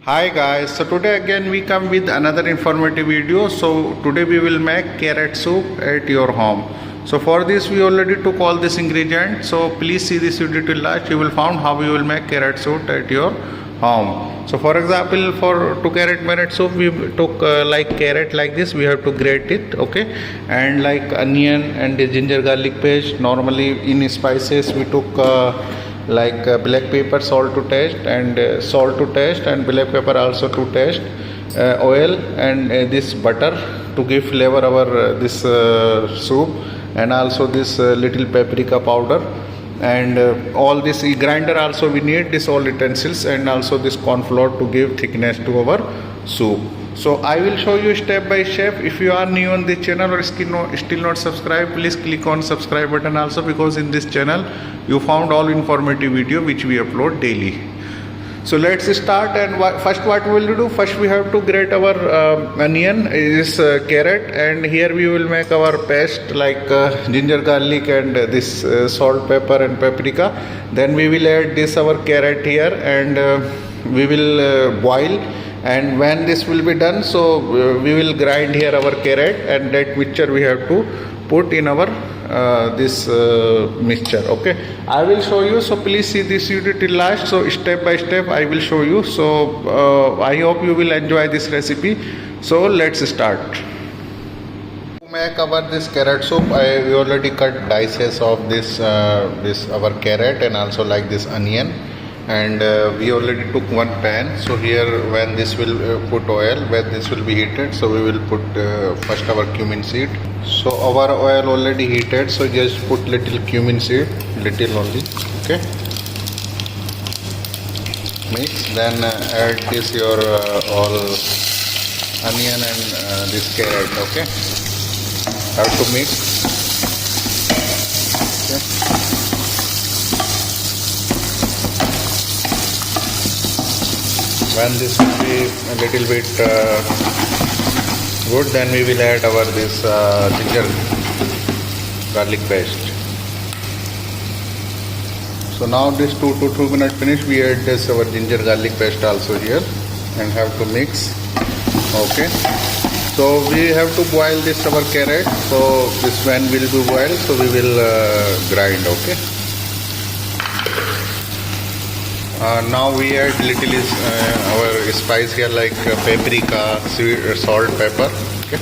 Hi guys, so today again we come with another informative video. So today we will make carrot soup at your home. So for this we already took all this ingredient, so please see this video till last. You will find how you will make carrot soup at your home. So for example, for 2 carrot soup we took like carrot like this, we have to grate it, okay, and like onion and the ginger garlic paste. Normally in spices we took black pepper, salt to taste, and salt to taste, and black pepper also to taste, oil and this butter to give flavor our this soup, and also this little paprika powder, and all this grinder also we need this all utensils, and also this corn flour to give thickness to our soup. So I will show you step by step. If you are new on this channel or still not subscribed, please click on subscribe button also, because in this channel you found all informative video which we upload daily. So let's start. And first what we will do, first we have to grate our onion, is carrot, and here we will make our paste like ginger garlic and this salt, pepper and paprika. Then we will add this our carrot here, and we will boil. And when this will be done, so we will grind here our carrot, and that mixture we have to put in our this mixture, okay. I will show you, so please see this video till last. So step by step I will show you. So I hope you will enjoy this recipe. So let's start. To make our this carrot soup, we already cut dices of this our carrot, and also like this onion, and we already took one pan. So here when this will put oil, when this will be heated, so we will put first our cumin seed. So our oil already heated, so just put little cumin seed, little only, okay, mix. Then add this your all onion and this carrot, okay, have to mix, okay. When this will be a little bit good, then we will add our this ginger garlic paste. So now this 2 to 2 minutes finish, we add this our ginger garlic paste also here, and have to mix, okay. So we have to boil this our carrot. So this when will be boiled, so we will grind, okay. Now we add little our spice here like paprika, sweet, salt, pepper, okay.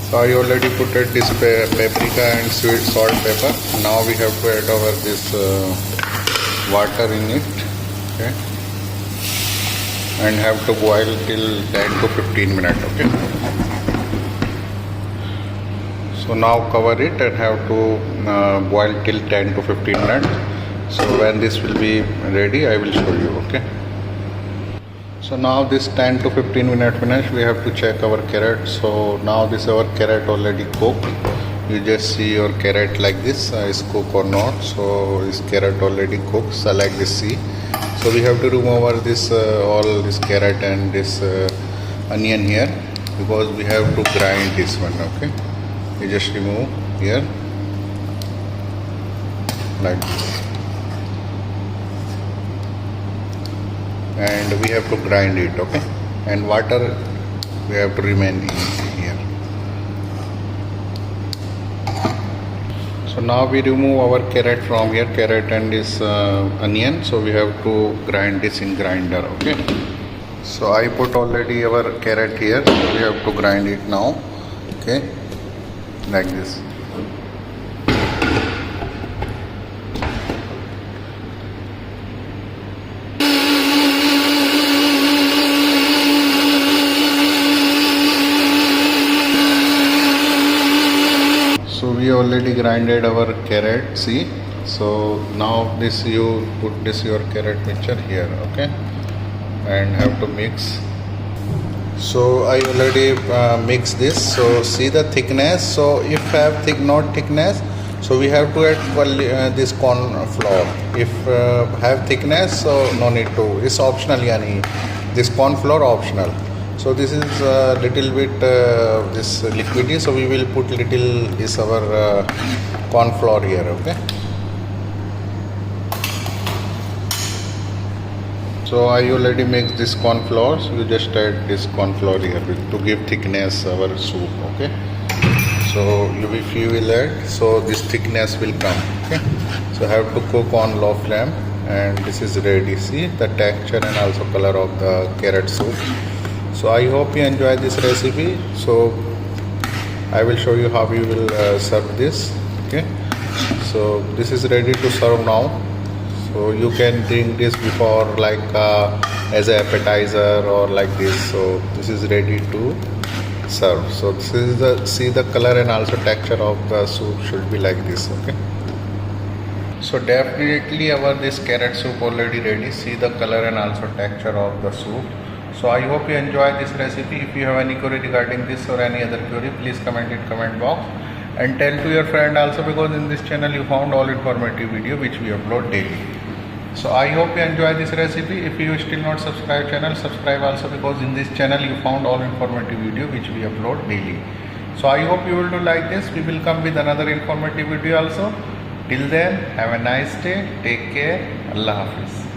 So I already put this paprika and sweet, salt, pepper. Now we have to add our this water in it, okay, and have to boil till 10 to 15 minutes, okay. So now cover it and have to boil till 10 to 15 minutes. So when this will be ready, I will show you, okay. So now this 10 to 15 minutes finish, we have to check our carrot. So now this our carrot already cooked. You just see your carrot like this, is cooked or not. So this carrot already cooked, so like this, see. So we have to remove our this all this carrot and this onion here, because we have to grind this one, okay. You just remove here like this, and we have to grind it, okay, and water we have to remain in here. So now we remove our carrot from here, carrot and this onion. So we have to grind this in grinder, okay. So I put already our carrot here, so we have to grind it now, okay, like this. So we already grinded our carrot, see. So now this you put this your carrot mixture here, okay, and have to mix. So I already mix this. So see the thickness. So if have not thickness, so we have to add this corn flour. If have thickness, so no need to. It's optional, yani. This corn flour optional. So this is a little bit this liquidy, so we will put little is our corn flour here, okay. So So I already mixed this corn flour. So you just add this corn flour here to give thickness our soup. Okay. So if you will add, so this thickness will come. Okay. So have to cook on low flame, and this is ready. See the texture and also color of the carrot soup. So I hope you enjoy this recipe. So I will show you how you will serve this. Okay. So this is ready to serve now. So you can drink this before like as an appetizer or like this. So this is ready to serve. So this is the, see the color and also texture of the soup should be like this. Okay. So definitely our this carrot soup already ready. See the color and also texture of the soup. So I hope you enjoy this recipe. If you have any query regarding this or any other query, please comment in comment box. And tell to your friend also, because in this channel you found all informative video which we upload daily. So I hope you enjoy this recipe. If you still not subscribe channel, subscribe also, because in this channel you found all informative video which we upload daily. So I hope you will do like this. We will come with another informative video also. Till then, have a nice day. Take care. Allah Hafiz.